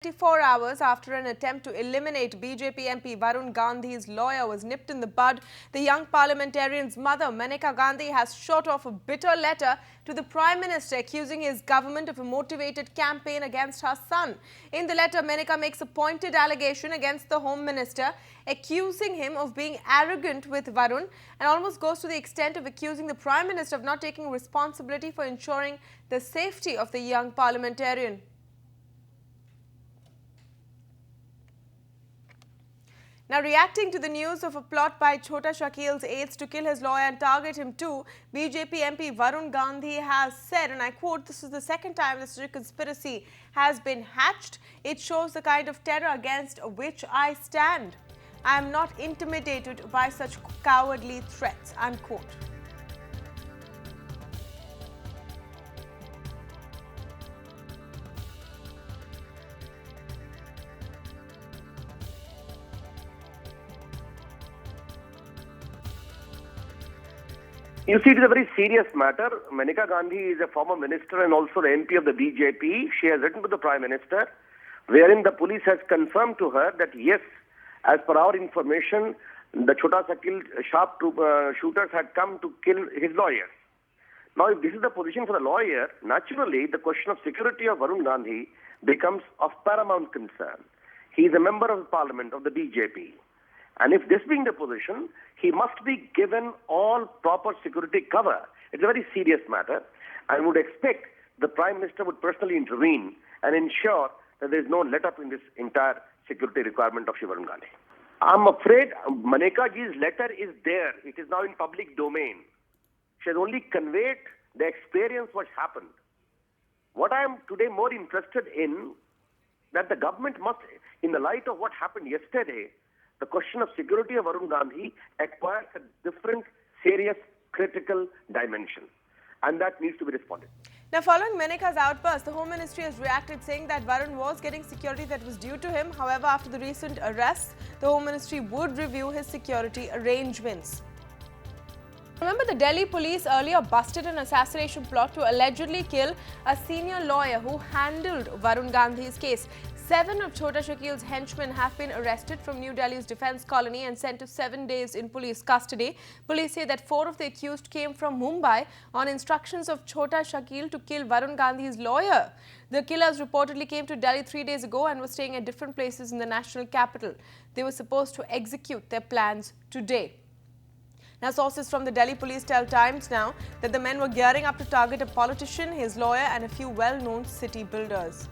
24 hours after an attempt to eliminate BJP MP Varun Gandhi's lawyer was nipped in the bud, the young parliamentarian's mother, Maneka Gandhi, has shot off a bitter letter to the Prime Minister accusing his government of a motivated campaign against her son. In the letter, Maneka makes a pointed allegation against the Home Minister, accusing him of being arrogant with Varun, and almost goes to the extent of accusing the Prime Minister of not taking responsibility for ensuring the safety of the young parliamentarian. Now, reacting to the news of a plot by Chhota Shakil's aides to kill his lawyer and target him too, BJP MP Varun Gandhi has said, and I quote, "This is the second time this conspiracy has been hatched. It shows the kind of terror against which I stand. I am not intimidated by such cowardly threats," unquote. You see, it is a very serious matter. Maneka Gandhi is a former minister and also the MP of the BJP. She has written to the Prime Minister, wherein the police has confirmed to her that yes, as per our information, the Chhota Shakil shooters had come to kill his lawyers. Now, if this is the position for the lawyer, naturally the question of security of Varun Gandhi becomes of paramount concern. He is a member of the Parliament of the BJP. And if this being the position, he must be given all proper security cover. It's a very serious matter. I would expect the Prime Minister would personally intervene and ensure that there is no let-up in this entire security requirement of Varun Gandhi. I'm afraid Maneka ji's letter is there. It is now in public domain. She has only conveyed the experience what happened. What I am today more interested in, that the government must, in the light of what happened yesterday, the question of security of Varun Gandhi acquires a different, serious, critical dimension. And that needs to be responded. Now, following Maneka's outburst, the Home Ministry has reacted saying that Varun was getting security that was due to him. However, after the recent arrests, the Home Ministry would review his security arrangements. Remember, the Delhi police earlier busted an assassination plot to allegedly kill a senior lawyer who handled Varun Gandhi's case. 7 of Chhota Shakil's henchmen have been arrested from New Delhi's defense colony and sent to 7 days in police custody. Police say that 4 of the accused came from Mumbai on instructions of Chhota Shakil to kill Varun Gandhi's lawyer. The killers reportedly came to Delhi 3 days ago and were staying at different places in the national capital. They were supposed to execute their plans today. Now, sources from the Delhi police tell Times Now that the men were gearing up to target a politician, his lawyer, and a few well-known city builders.